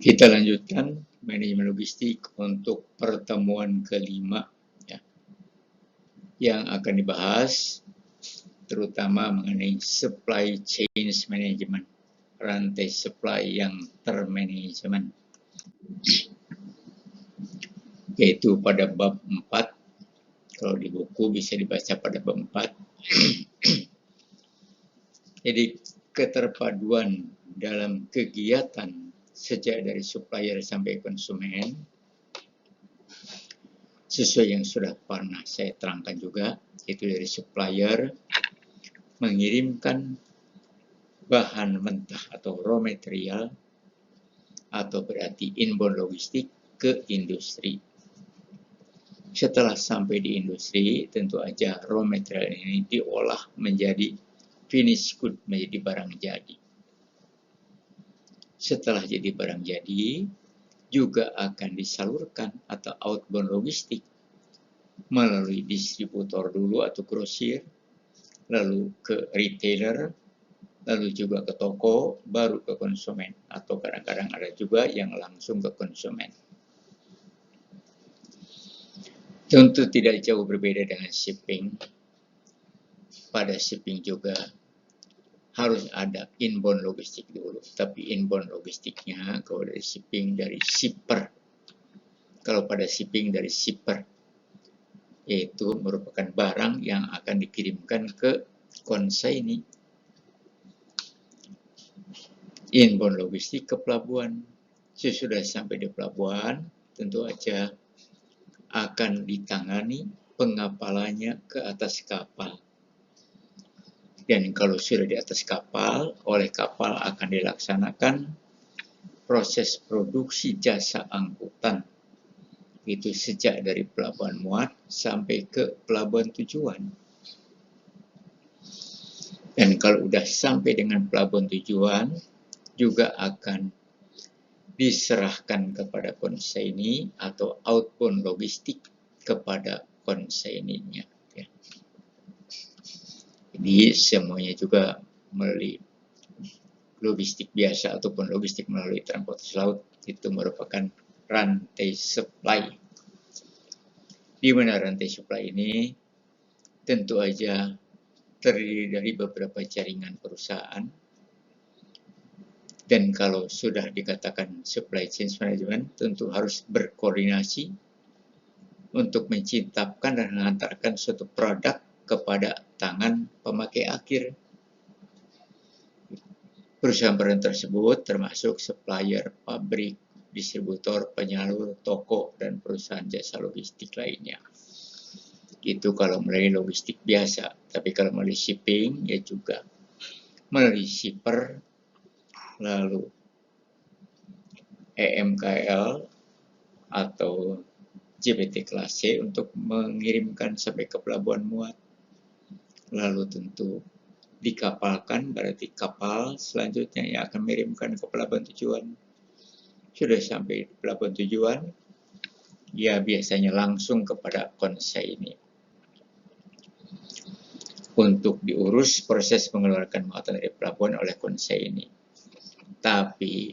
Kita lanjutkan manajemen logistik untuk pertemuan kelima ya, yang akan dibahas terutama mengenai supply chain management, rantai supply yang termanajemen, yaitu pada bab 4. Kalau di buku bisa dibaca pada bab 4. Jadi keterpaduan dalam kegiatan sejak dari supplier sampai konsumen, sesuai yang sudah pernah saya terangkan juga, itu dari supplier mengirimkan bahan mentah atau raw material atau berarti inbound logistik ke industri. Setelah sampai di industri, tentu aja raw material ini diolah menjadi finished good, menjadi barang jadi. Setelah jadi barang jadi, juga akan disalurkan atau outbound logistik melalui distributor dulu atau grosir, lalu ke retailer, lalu juga ke toko, baru ke konsumen. Atau kadang-kadang ada juga yang langsung ke konsumen. Tentu tidak jauh berbeda dengan shipping. Pada shipping juga harus ada inbound logistik dulu. Tapi inbound logistiknya kalau dari shipping dari shipper. Kalau pada shipping dari shipper, yaitu merupakan barang yang akan dikirimkan ke konsignee. Inbound logistik ke pelabuhan. Sesudah sampai di pelabuhan, tentu aja akan ditangani pengapalannya ke atas kapal. Dan kalau sudah di atas kapal, oleh kapal akan dilaksanakan proses produksi jasa angkutan. Itu sejak dari pelabuhan muat sampai ke pelabuhan tujuan. Dan kalau sudah sampai dengan pelabuhan tujuan, juga akan diserahkan kepada konsignee atau outbound logistik kepada konsignee-nya. Ya. Jadi semuanya juga melalui logistik biasa ataupun logistik melalui transportasi laut, itu merupakan rantai supply. Di mana rantai supply ini tentu aja terdiri dari beberapa jaringan perusahaan. Dan kalau sudah dikatakan supply chain management, tentu harus berkoordinasi untuk menciptakan dan mengantarkan suatu produk kepada tangan pemakai akhir. Perusahaan-perusahaan tersebut termasuk supplier, pabrik, distributor, penyalur, toko, dan perusahaan jasa logistik lainnya. Itu kalau melalui logistik biasa. Tapi kalau melalui shipping, ya juga melalui shipper, lalu EMKL atau JBT kelas C untuk mengirimkan sampai ke pelabuhan muat. Lalu tentu dikapalkan, berarti kapal selanjutnya yang akan mengirimkan ke pelabuhan tujuan. Sudah sampai di pelabuhan tujuan, ya biasanya langsung kepada konsignee untuk diurus proses mengeluarkan muatan dari pelabuhan oleh konsignee. Tapi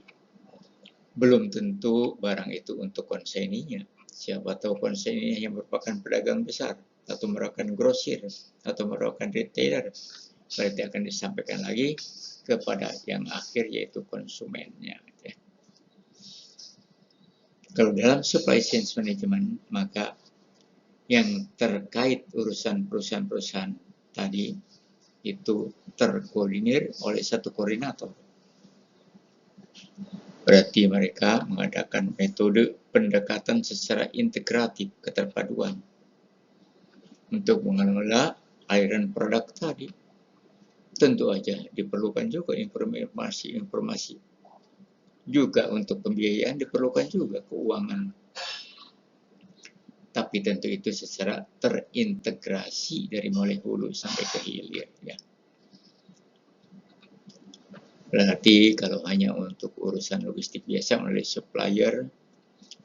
belum tentu barang itu untuk konsignee-nya. Siapa tahu konsignee yang merupakan pedagang besar, atau merupakan grosir, atau merupakan retailer. Berarti akan disampaikan lagi kepada yang akhir, yaitu konsumennya. Ya. Kalau dalam supply chain management, maka yang terkait urusan perusahaan-perusahaan tadi itu terkoordinir oleh satu koordinator. Berarti mereka mengadakan metode pendekatan secara integratif keterpaduan untuk mengelola aliran produk tadi. Tentu aja diperlukan juga informasi-informasi. Juga untuk pembiayaan diperlukan juga keuangan. Tapi tentu itu secara terintegrasi dari mulai hulu sampai ke hilir. Ya. Berarti kalau hanya untuk urusan logistik biasa melalui supplier,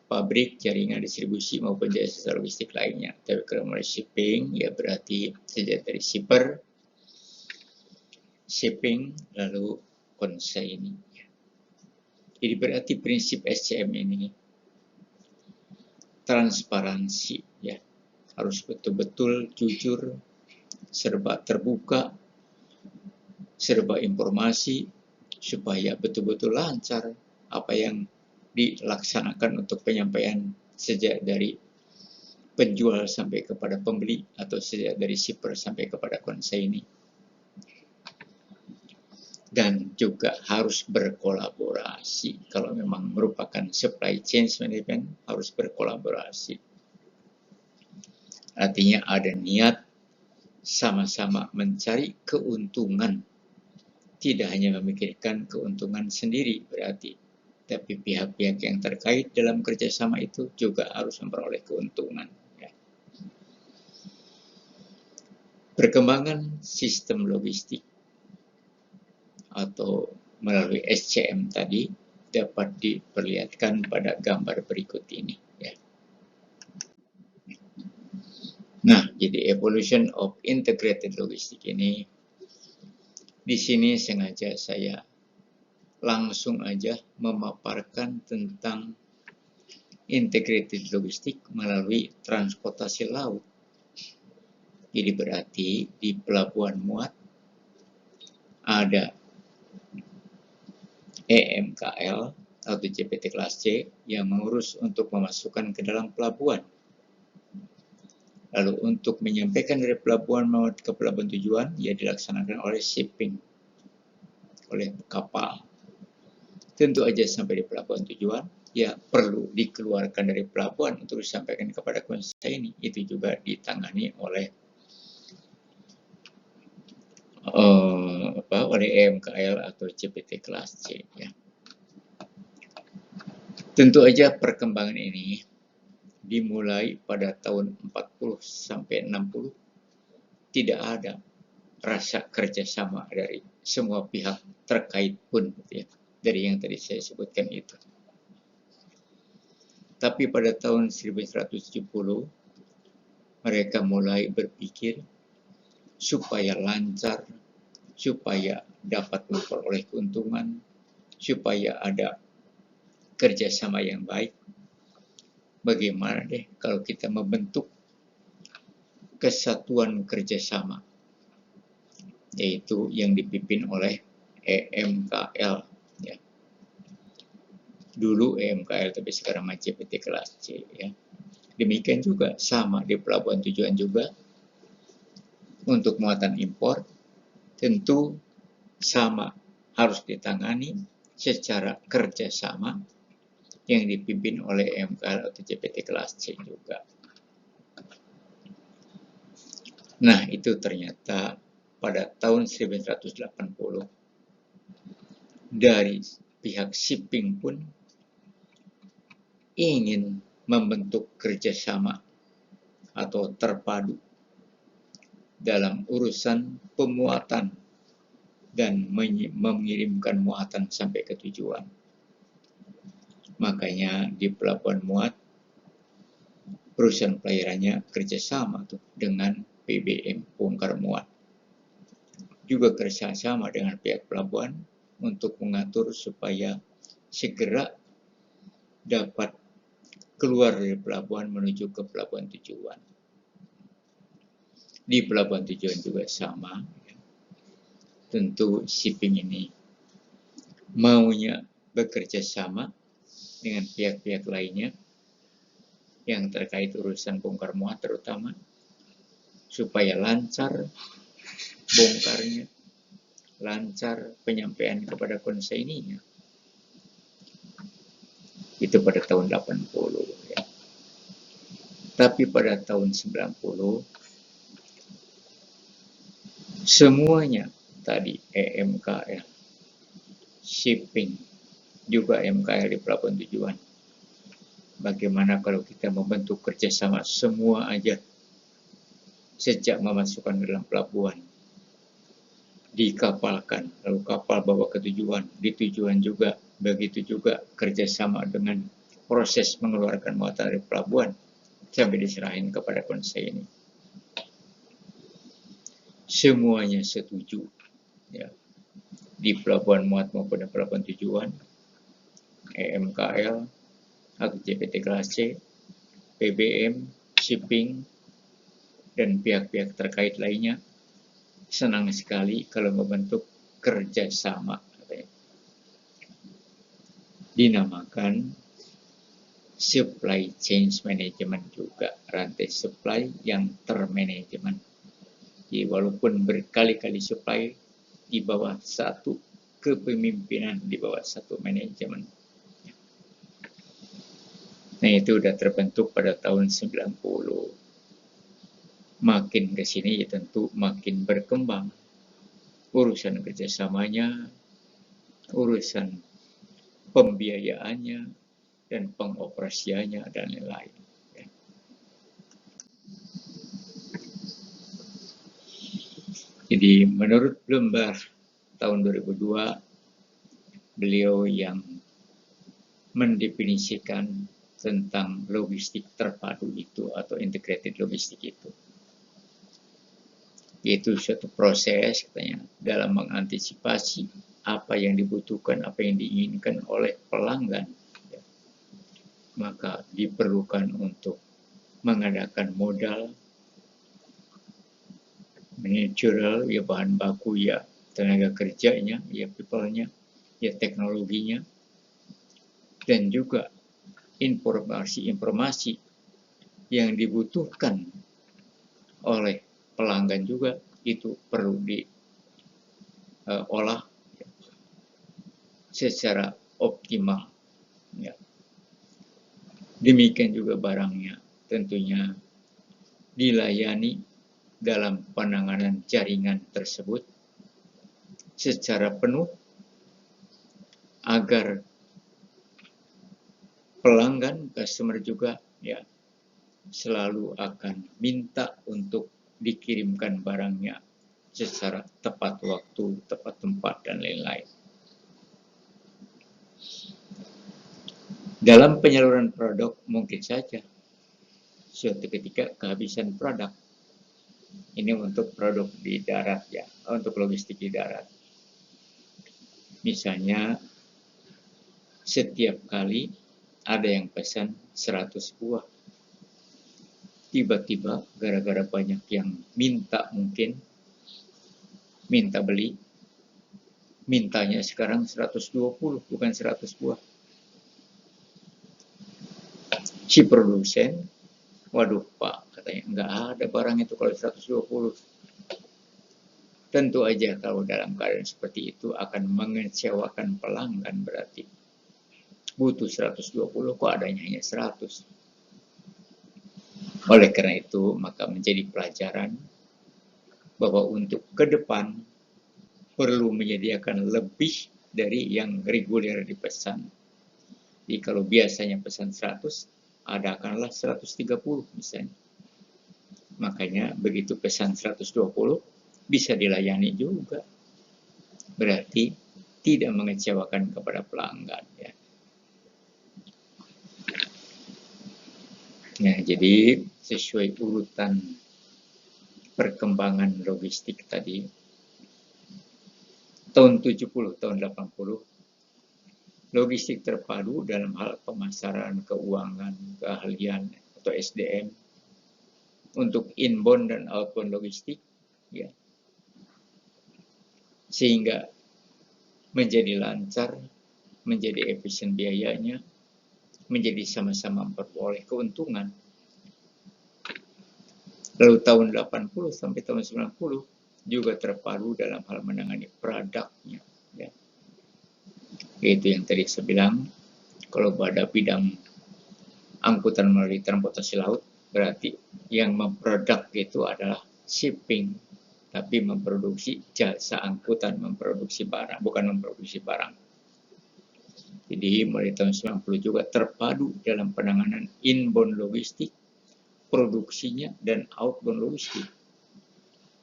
pabrik, jaringan distribusi maupun jasa logistik lainnya. Tapi kalau melalui shipping, ya berarti sejak dari shipper, shipping, lalu konsignee. Jadi berarti prinsip SCM ini transparansi, ya, harus betul-betul jujur, serba terbuka, serba informasi, supaya betul-betul lancar apa yang dilaksanakan untuk penyampaian sejak dari penjual sampai kepada pembeli atau sejak dari shipper sampai kepada konsaini. Dan juga harus berkolaborasi. Kalau memang merupakan supply chain management, harus berkolaborasi. Artinya ada niat sama-sama mencari keuntungan. Tidak hanya memikirkan keuntungan sendiri berarti, tapi pihak-pihak yang terkait dalam kerjasama itu juga harus memperoleh keuntungan. Perkembangan sistem logistik atau melalui SCM tadi dapat diperlihatkan pada gambar berikut ini. Ya. Nah, jadi evolution of integrated logistik ini, di sini sengaja saya langsung aja memaparkan tentang integrated logistik melalui transportasi laut. Jadi berarti di pelabuhan muat ada EMKL atau JPT kelas C yang mengurus untuk memasukkan ke dalam pelabuhan. Lalu untuk menyampaikan dari pelabuhan muat ke pelabuhan tujuan, ya dilaksanakan oleh shipping, oleh kapal. Tentu aja sampai di pelabuhan tujuan, ya perlu dikeluarkan dari pelabuhan untuk disampaikan kepada konsaini. Itu juga ditangani oleh EMKL atau JPT kelas C. Ya. Tentu aja perkembangan ini dimulai pada tahun 40 sampai 60, tidak ada rasa kerjasama dari semua pihak terkait pun, ya, dari yang tadi saya sebutkan itu. Tapi pada tahun 1970, mereka mulai berpikir supaya lancar, supaya dapat memperoleh keuntungan, supaya ada kerjasama yang baik. Bagaimana deh kalau kita membentuk kesatuan kerjasama, yaitu yang dipimpin oleh EMKL. Ya. Dulu EMKL, tapi sekarang JPT kelas C. Ya. Demikian juga sama di pelabuhan tujuan juga. Untuk muatan impor, tentu sama harus ditangani secara kerjasama yang dipimpin oleh EMKL atau JPT kelas C juga. Nah, itu ternyata pada tahun 1980 dari pihak shipping pun ingin membentuk kerjasama atau terpadu dalam urusan pemuatan dan mengirimkan muatan sampai ke tujuan. Makanya di pelabuhan muat, perusahaan pelayarannya kerjasama tuh dengan PBM, bongkar muat. Juga kerjasama dengan pihak pelabuhan untuk mengatur supaya segera dapat keluar dari pelabuhan menuju ke pelabuhan tujuan. Di pelabuhan tujuan juga sama. Tentu shipping ini maunya bekerja sama dengan pihak-pihak lainnya yang terkait urusan bongkar muat terutama, supaya lancar bongkarnya, lancar penyampaian kepada konsaininya. Itu pada tahun 80. Ya. Tapi pada tahun 90, semuanya tadi EMKL, shipping, juga MKL di pelabuhan tujuan. Bagaimana kalau kita membentuk kerjasama semua aja sejak memasukkan dalam pelabuhan, dikapalkan, lalu kapal bawa ke tujuan, di tujuan juga, begitu juga kerjasama dengan proses mengeluarkan muatan dari pelabuhan sampai diserahin kepada konsaini. Semuanya setuju, ya, di pelabuhan muat maupun di pelabuhan tujuan, EMKL, atau JPT kelas C, PBM, shipping, dan pihak-pihak terkait lainnya senang sekali kalau membentuk kerjasama. Dinamakan supply chain management juga, rantai supply yang termanajemen. Jadi walaupun berkali-kali supply di bawah satu kepemimpinan, di bawah satu manajemen. Nah, itu sudah terbentuk pada tahun 90. Makin ke sini ya tentu makin berkembang urusan kerjasamanya, urusan pembiayaannya, dan pengoperasiannya, dan lain-lain. Jadi menurut Bloomberg tahun 2002, beliau yang mendefinisikan tentang logistik terpadu itu atau integrated logistik itu. Yaitu suatu proses katanya dalam mengantisipasi apa yang dibutuhkan, apa yang diinginkan oleh pelanggan. Maka diperlukan untuk mengadakan modal, managerial, ya bahan baku, ya tenaga kerjanya, ya people-nya, ya teknologinya, dan juga informasi-informasi yang dibutuhkan oleh pelanggan juga itu perlu diolah secara optimal. Ya. Demikian juga barangnya tentunya dilayani dalam penanganan jaringan tersebut secara penuh agar pelanggan, customer juga ya selalu akan minta untuk dikirimkan barangnya secara tepat waktu, tepat tempat, dan lain-lain. Dalam penyaluran produk mungkin saja suatu ketika kehabisan produk. Ini untuk produk di darat ya, untuk logistik di darat. Misalnya setiap kali ada yang pesan 100 buah. Tiba-tiba gara-gara banyak yang minta beli, mintanya sekarang 120 bukan 100 buah. Si produsen, waduh Pak, katanya nggak ada barang itu kalau 120. Tentu aja kalau dalam keadaan seperti itu akan mengecewakan pelanggan, berarti butuh 120 kok adanya hanya 100. Oleh karena itu maka menjadi pelajaran bahwa untuk ke depan perlu menyediakan lebih dari yang reguler dipesan. Jadi kalau biasanya pesan 100, adakanlah 130 misalnya. Makanya begitu pesan 120 bisa dilayani juga. Berarti tidak mengecewakan kepada pelanggan ya. Nah, jadi sesuai urutan perkembangan logistik tadi, tahun 70, tahun 80, logistik terpadu dalam hal pemasaran, keuangan, keahlian atau SDM untuk inbound dan outbound logistik ya. Sehingga menjadi lancar, menjadi efisien biayanya, menjadi sama-sama memperoleh keuntungan. Lalu tahun 80 sampai tahun 90 juga terpadu dalam hal menangani produknya ya. Yaitu yang tadi saya bilang, kalau pada bidang angkutan melalui transportasi laut, berarti yang memproduk itu adalah shipping, tapi memproduksi jasa angkutan, memproduksi barang, bukan memproduksi barang. Jadi mulai tahun 90 juga terpadu dalam penanganan inbound logistik, produksinya, dan outbound logistik.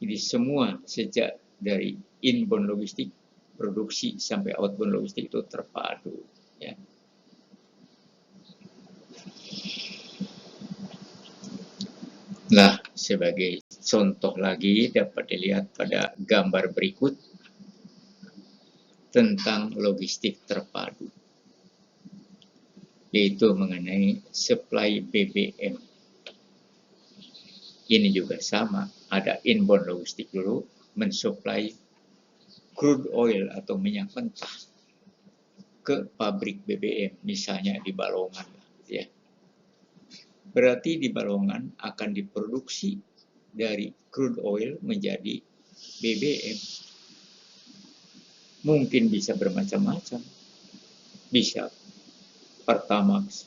Jadi semua sejak dari inbound logistik, produksi sampai outbound logistik itu terpadu ya. Nah, sebagai contoh lagi dapat dilihat pada gambar berikut tentang logistik terpadu. yaitu mengenai supply BBM. Ini juga sama, ada inbound logistik dulu, mensuplai crude oil atau minyak mentah ke pabrik BBM, misalnya di Balongan. Ya. Berarti di Balongan akan diproduksi dari crude oil menjadi BBM. Mungkin bisa bermacam-macam. Bisa Pertamax,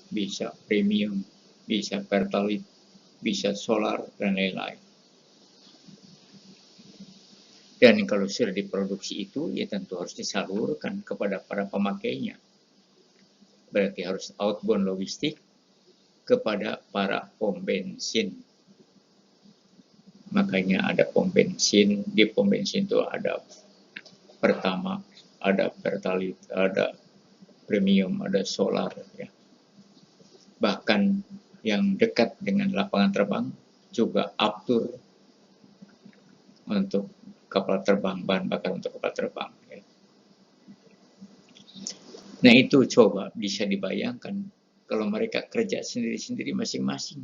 bisa premium, bisa Pertalite, bisa solar, dan lain-lain. Dan kalau sudah diproduksi itu, ya tentu harus disalurkan kepada para pemakainya. Berarti harus outbound logistik kepada para pom bensin. Makanya ada pom bensin, di pom bensin itu ada Pertamax, ada Pertalite, ada premium, ada solar. Ya. Bahkan yang dekat dengan lapangan terbang juga aftur untuk kapal terbang, bahan bakar untuk kapal terbang. Ya. Nah itu coba bisa dibayangkan kalau mereka kerja sendiri-sendiri masing-masing.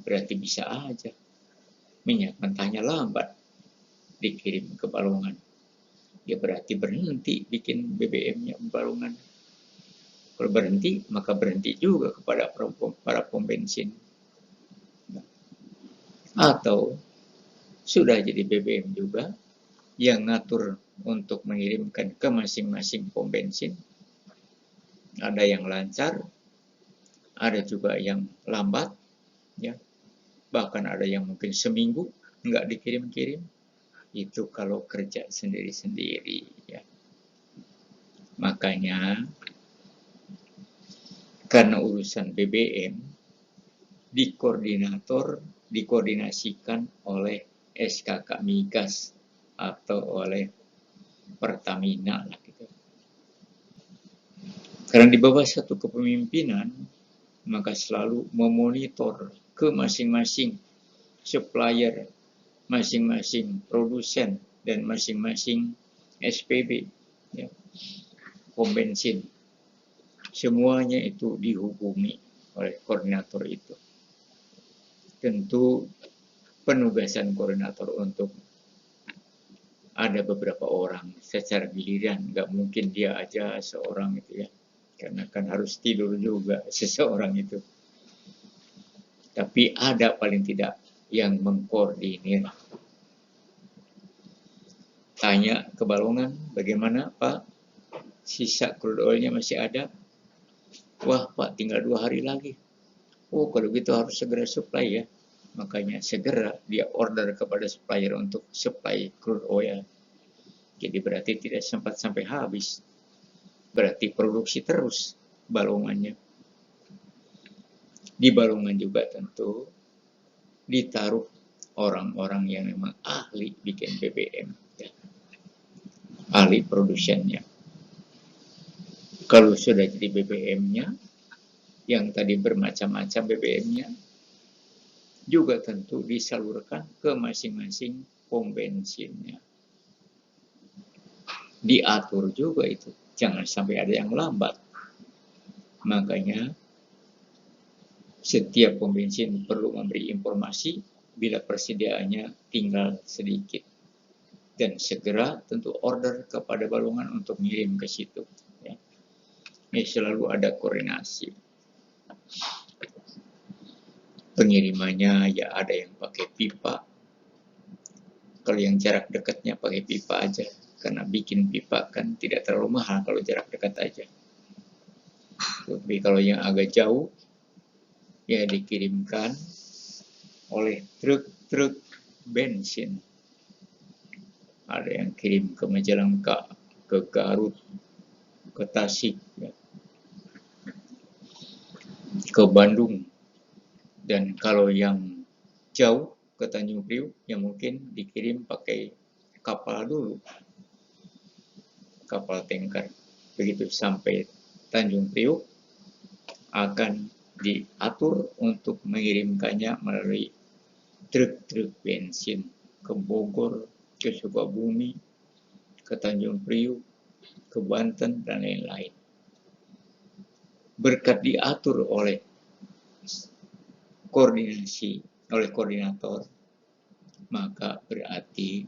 Berarti bisa aja minyak mentahnya lambat dikirim ke Balongan. Ya berarti berhenti bikin BBM-nya Balongan. Kalau berhenti, maka berhenti juga kepada para pom bensin. Atau sudah jadi BBM juga yang ngatur untuk mengirimkan ke masing-masing pom bensin. Ada yang lancar, ada juga yang lambat, ya. Bahkan ada yang mungkin seminggu nggak dikirim-kirim. Itu kalau kerja sendiri-sendiri, ya. Makanya karena urusan BBM dikoordinasikan oleh SKK Migas atau oleh Pertamina lah gitu. Karena di bawah satu kepemimpinan maka selalu memonitor ke masing-masing supplier, masing-masing produsen dan masing-masing SPB, ya, pom bensin. Semuanya itu dihubungi oleh koordinator itu. Tentu penugasan koordinator untuk ada beberapa orang secara giliran, nggak mungkin dia aja seorang itu ya, karena kan harus tidur juga seseorang itu. Tapi ada paling tidak yang mengkoordinir. Tanya ke Balongan, bagaimana Pak? Sisa crude oilnya masih ada? Wah Pak, tinggal 2 hari lagi. Oh kalau gitu harus segera supply ya. Makanya segera dia order kepada supplier untuk supply crude oil. Jadi berarti tidak sempat sampai habis. Berarti produksi terus Balongannya. Di Balongan juga tentu ditaruh orang-orang yang memang ahli bikin BBM. Ya. Ahli produsennya. Kalau sudah jadi BBM-nya, yang tadi bermacam-macam BBM-nya, juga tentu disalurkan ke masing-masing pom bensinnya. Diatur juga itu, jangan sampai ada yang lambat. Makanya setiap pom bensin perlu memberi informasi bila persediaannya tinggal sedikit. Dan segera tentu order kepada Balongan untuk ngirim ke situ. Ya. Ini selalu ada koordinasi. Pengirimannya ya ada yang pakai pipa. Kalau yang jarak dekatnya pakai pipa aja. Karena bikin pipa kan tidak terlalu mahal kalau jarak dekat aja. Tapi kalau yang agak jauh, ya dikirimkan oleh truk-truk bensin. Ada yang kirim ke Majalengka, ke Garut, ke Tasik, ya, ke Bandung. Dan kalau yang jauh ke Tanjung Priuk, yang mungkin dikirim pakai kapal dulu. Kapal tanker. Begitu sampai Tanjung Priuk, akan diatur untuk mengirimkannya melalui truk-truk bensin ke Bogor, ke Sukabumi, ke Tanjung Priuk, ke Banten, dan lain-lain. berkat diatur oleh koordinator, maka berarti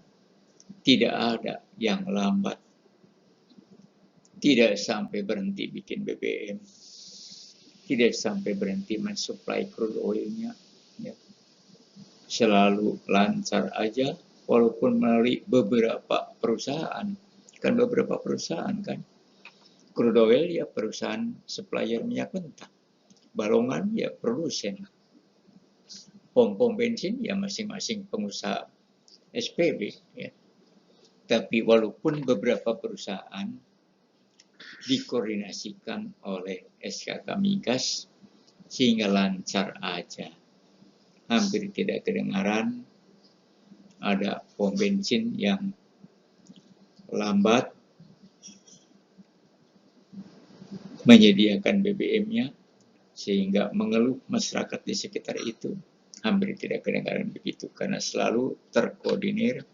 tidak ada yang lambat, tidak sampai berhenti bikin BBM, tidak sampai berhenti mensuplai crude oil-nya, ya. Selalu lancar aja, walaupun melalui beberapa perusahaan. Kan beberapa perusahaan kan, crude oil ya perusahaan supplier minyak mentah, balongan ya produsen, pom-pom bensin ya masing-masing pengusaha SPB, ya. Tapi walaupun beberapa perusahaan dikoordinasikan oleh SKK Migas sehingga lancar aja, hampir tidak kedengaran ada pom bensin yang lambat menyediakan BBM-nya sehingga mengeluh masyarakat di sekitar itu. Hampir tidak kedengaran begitu karena selalu terkoordinir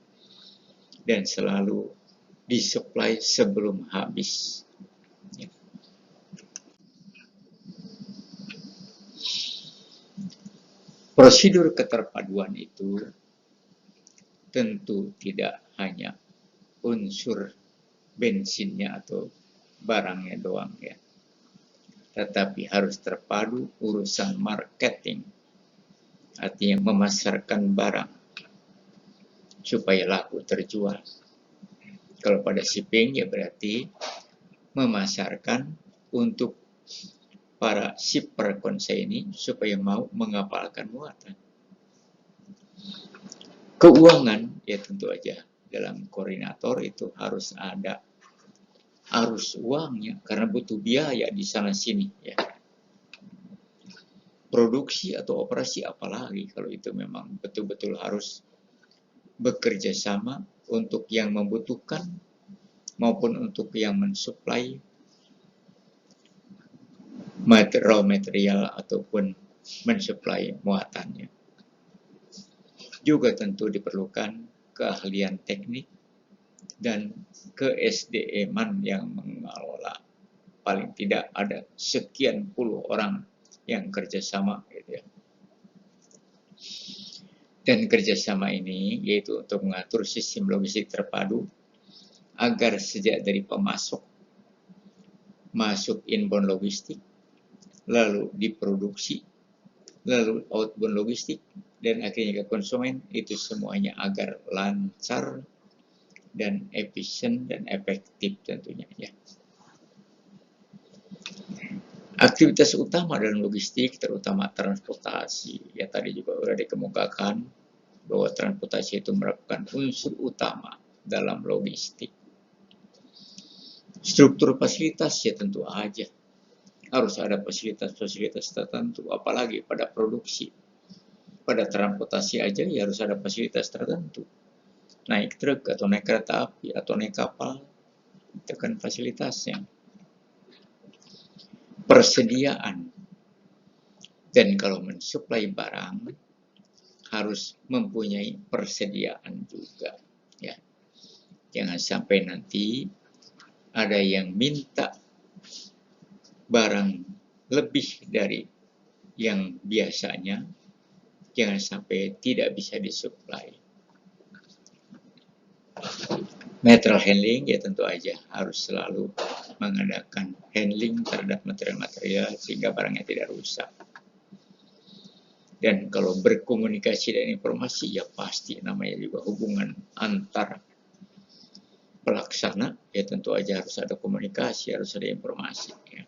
dan selalu disuplai sebelum habis. Ya. Prosedur keterpaduan itu tentu tidak hanya unsur bensinnya atau barangnya doang, ya, tetapi harus terpadu urusan marketing, artinya memasarkan barang supaya laku terjual. Kalau pada shipping ya berarti memasarkan untuk para shipper konsignee supaya mau mengapalkan muatan. Keuangan ya tentu aja dalam koordinator itu harus ada arus uangnya karena butuh biaya di sana sini, ya. Produksi atau operasi apalagi kalau itu memang betul-betul harus bekerja sama untuk yang membutuhkan maupun untuk yang mensuplai raw material ataupun mensuplai muatannya. Juga tentu diperlukan keahlian teknik dan ke-SDM-an yang mengelola. Paling tidak ada sekian puluh orang yang kerjasama, gitu ya. Dan kerjasama ini yaitu untuk mengatur sistem logistik terpadu agar sejak dari pemasok, masuk inbound logistik, lalu diproduksi, lalu outbound logistik, dan akhirnya ke konsumen, itu semuanya agar lancar dan efisien dan efektif tentunya, ya. Aktivitas utama dalam logistik terutama transportasi, ya tadi juga sudah dikemukakan bahwa transportasi itu merupakan unsur utama dalam logistik. Struktur fasilitas ya tentu aja harus ada fasilitas-fasilitas tertentu, apalagi pada produksi. Pada transportasi aja ya harus ada fasilitas tertentu. Naik truk atau naik kereta api atau naik kapal, itu kan fasilitasnya. Persediaan. Dan kalau mensuplai barang harus mempunyai persediaan juga, ya. Jangan sampai nanti ada yang minta barang lebih dari yang biasanya, jangan sampai tidak bisa disuplai. Material handling ya tentu aja harus selalu mengadakan handling terhadap material-material sehingga barangnya tidak rusak. Dan kalau berkomunikasi dan informasi ya pasti namanya juga hubungan antar pelaksana, ya tentu aja harus ada komunikasi, harus ada informasi, ya.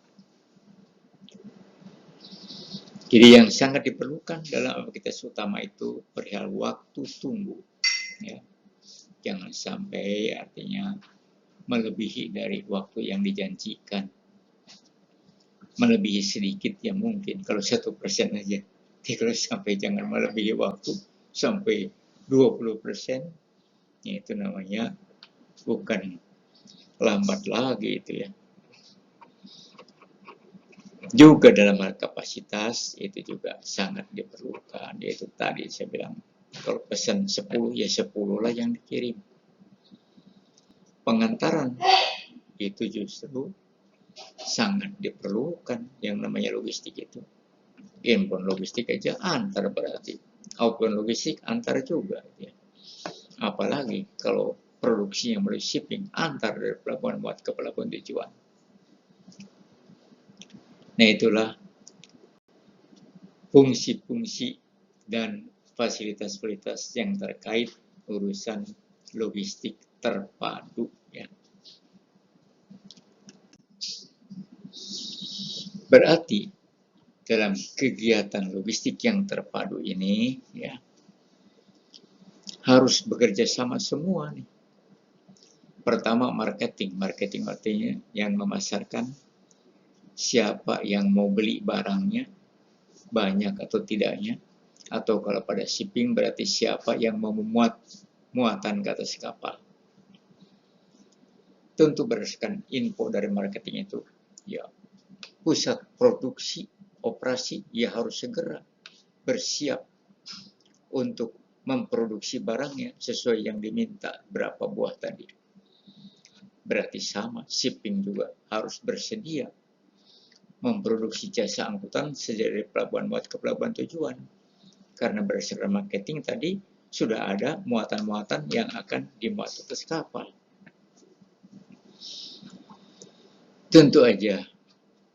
Jadi yang sangat diperlukan dalam aktivitas utama itu perihal waktu tunggu, ya. Jangan sampai artinya melebihi dari waktu yang dijanjikan. Melebihi sedikit ya mungkin, kalau 1% aja. Jadi kalau sampai jangan melebihi waktu sampai 20%, ya itu namanya bukan lambat lagi itu, ya. Juga dalam hal kapasitas itu juga sangat diperlukan, yaitu tadi saya bilang kalau pesan 10 ya 10 lah yang dikirim. Pengantaran itu justru sangat diperlukan yang namanya logistik itu. Inbound logistik aja antar berarti, outbound logistik antar juga. Ya. Apalagi kalau produksinya melalui shipping antar dari pelabuhan buat ke pelabuhan tujuan. Nah itulah fungsi-fungsi dan fasilitas-fasilitas yang terkait urusan logistik terpadu. Ya. Berarti dalam kegiatan logistik yang terpadu ini, ya, harus bekerja sama semua nih. Pertama marketing artinya yang memasarkan, siapa yang mau beli barangnya, banyak atau tidaknya, atau kalau pada shipping berarti siapa yang mau memuat muatan ke atas kapal. Tentu berdasarkan info dari marketing itu, ya pusat produksi operasi ya harus segera bersiap untuk memproduksi barangnya sesuai yang diminta berapa buah tadi. Berarti sama, shipping juga harus bersedia memproduksi jasa angkutan sejak dari pelabuhan buat ke pelabuhan tujuan. Karena berdasarkan marketing tadi sudah ada muatan-muatan yang akan dimuat atas kapal. Tentu aja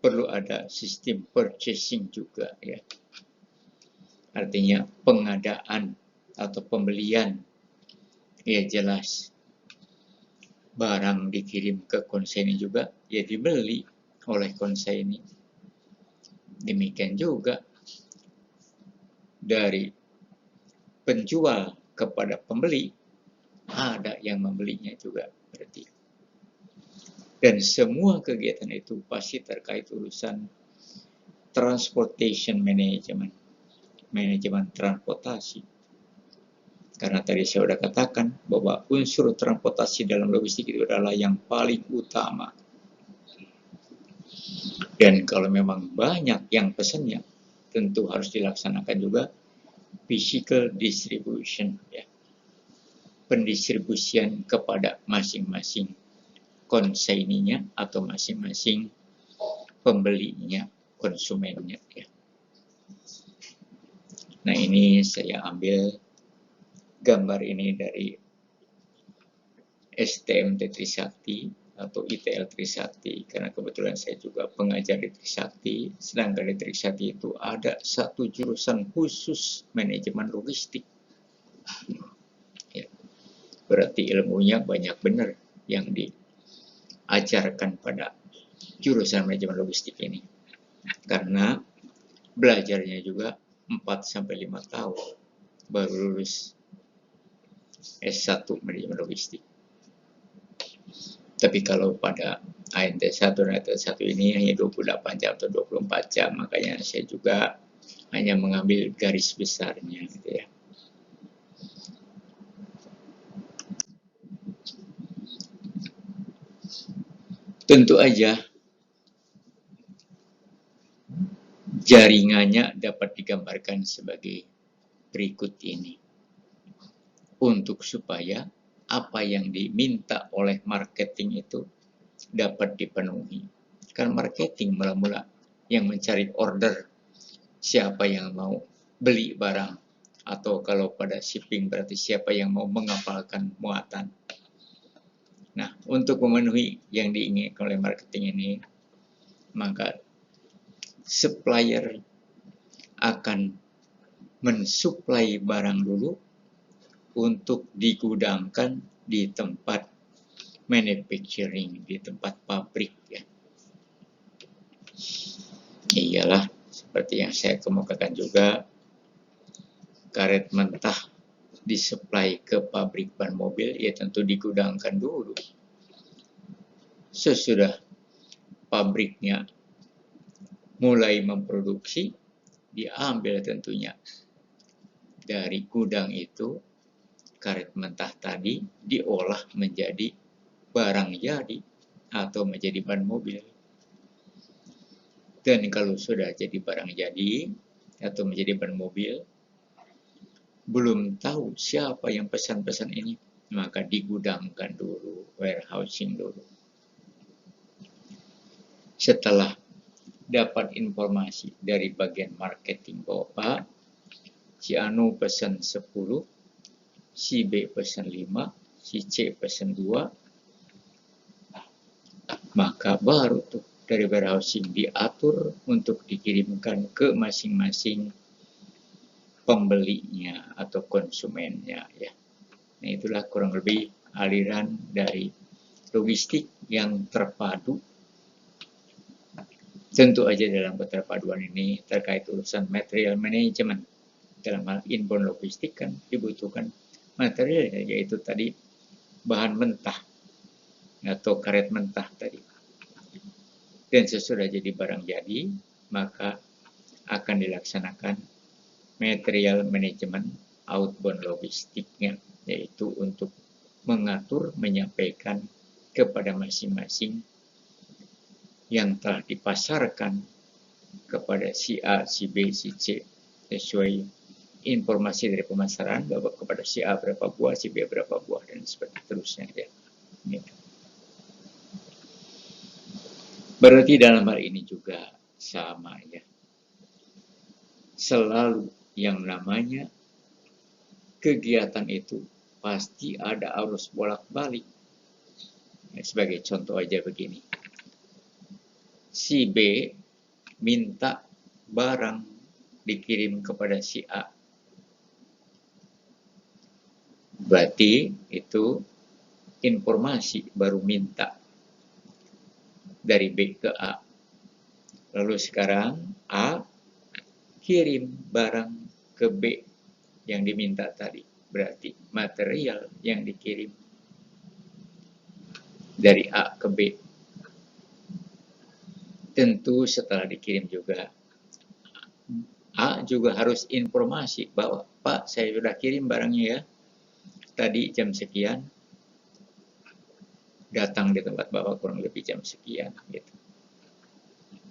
perlu ada sistem purchasing juga ya. Artinya pengadaan atau pembelian ya jelas. Barang dikirim ke konsaini juga ya dibeli oleh konsaini. Demikian juga dari penjual kepada pembeli ada yang membelinya juga berarti. Dan semua kegiatan itu pasti terkait urusan transportation management, manajemen transportasi. Karena tadi saya sudah katakan bahwa unsur transportasi dalam logistik itu adalah yang paling utama. Dan kalau memang banyak yang pesannya, tentu harus dilaksanakan juga physical distribution, ya. Pendistribusian kepada masing-masing konsaininya atau masing-masing pembelinya, konsumennya. Ya. Nah ini saya ambil gambar ini dari STMT Trisakti atau ITL Trisakti, karena kebetulan saya juga pengajar di Trisakti, sedangkan di Trisakti itu ada satu jurusan khusus manajemen logistik. Ya. Berarti ilmunya banyak benar yang diajarkan pada jurusan manajemen logistik ini. Karena belajarnya juga 4-5 tahun baru lulus S1 manajemen logistik. Tapi kalau pada ANT 1 dan ANT 1 ini hanya 28 jam atau 24 jam, makanya saya juga hanya mengambil garis besarnya gitu ya. Tentu aja jaringannya dapat digambarkan sebagai berikut ini. Untuk supaya apa yang diminta oleh marketing itu dapat dipenuhi. Kan marketing mula-mula yang mencari order siapa yang mau beli barang, atau kalau pada shipping berarti siapa yang mau mengapalkan muatan. Nah, untuk memenuhi yang diinginkan oleh marketing ini, maka supplier akan mensuplai barang dulu untuk digudangkan di tempat manufacturing, di tempat pabrik ya. Iyalah, seperti yang saya kemukakan juga, karet mentah disuplai ke pabrik ban mobil, ya tentu digudangkan dulu. Sesudah pabriknya mulai memproduksi, diambil tentunya dari gudang itu, karet mentah tadi diolah menjadi barang jadi atau menjadi ban mobil. Dan kalau sudah jadi barang jadi atau menjadi ban mobil, belum tahu siapa yang pesan-pesan ini, maka digudangkan dulu, warehousing dulu. Setelah dapat informasi dari bagian marketing bahwa Pak, si Anu pesan 10, si B pesan 5, si C pesan 2, maka baru tuh dari warehousing diatur untuk dikirimkan ke masing-masing pembelinya atau konsumennya ya. Nah, itulah kurang lebih aliran dari logistik yang terpadu. Tentu aja dalam keterpaduan ini terkait urusan material management. Dalam hal inbound logistik kan dibutuhkan material, yaitu tadi bahan mentah atau karet mentah tadi. Dan sesudah jadi barang jadi, maka akan dilaksanakan material management outbound logistiknya, yaitu untuk mengatur, menyampaikan kepada masing-masing yang telah dipasarkan kepada si A, si B, si C, sesuai informasi dari pemasaran bahwa kepada si A berapa buah, si B berapa buah, dan seterusnya ya. Berarti dalam hal ini juga sama ya. Selalu yang namanya kegiatan itu pasti ada arus bolak-balik. Sebagai contoh aja begini. Si B minta barang dikirim kepada si A. Berarti itu informasi baru minta dari B ke A. Lalu sekarang A kirim barang ke B yang diminta tadi. Berarti material yang dikirim dari A ke B. Tentu setelah dikirim juga A juga harus informasi bahwa Pak, saya sudah kirim barangnya ya. Tadi jam sekian datang di tempat Bapak kurang lebih jam sekian gitu.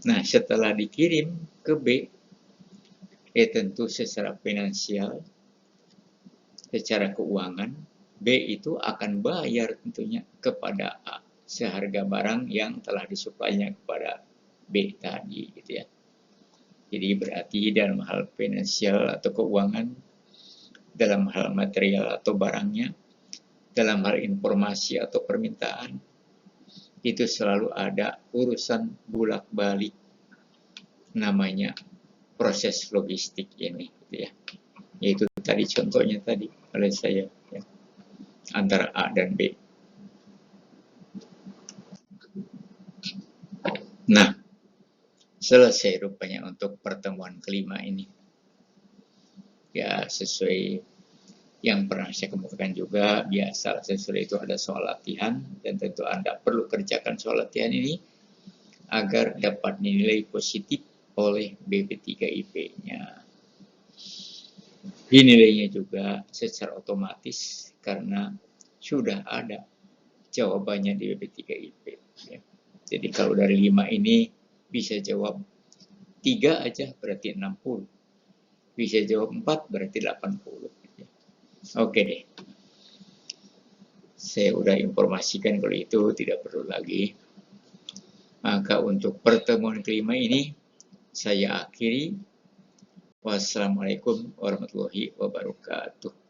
Nah, setelah dikirim ke B, tentu secara finansial, secara keuangan, B itu akan bayar tentunya kepada A seharga barang yang telah disuplainya kepada B tadi gitu ya. Jadi berarti dalam hal finansial atau keuangan, dalam hal material atau barangnya, dalam hal informasi atau permintaan, itu selalu ada urusan bolak-balik, namanya proses logistik ini gitu ya. Yaitu tadi contohnya tadi oleh saya ya, antara A dan B. Nah, selesai rupanya untuk pertemuan kelima ini. Ya, sesuai yang pernah saya kemukakan juga, biasa sesudah itu ada soal latihan, dan tentu Anda perlu kerjakan soal latihan ini agar dapat dinilai positif oleh BP3IP-nya. Dinilainya juga secara otomatis karena sudah ada jawabannya di BP3IP. Ya. Jadi kalau dari 5 ini bisa jawab 3 aja berarti 60. Bisa jawab 4 berarti 80. Oke deh. Saya udah informasikan kalau itu tidak perlu lagi. Maka untuk pertemuan kelima ini saya akhiri. Wassalamualaikum warahmatullahi wabarakatuh.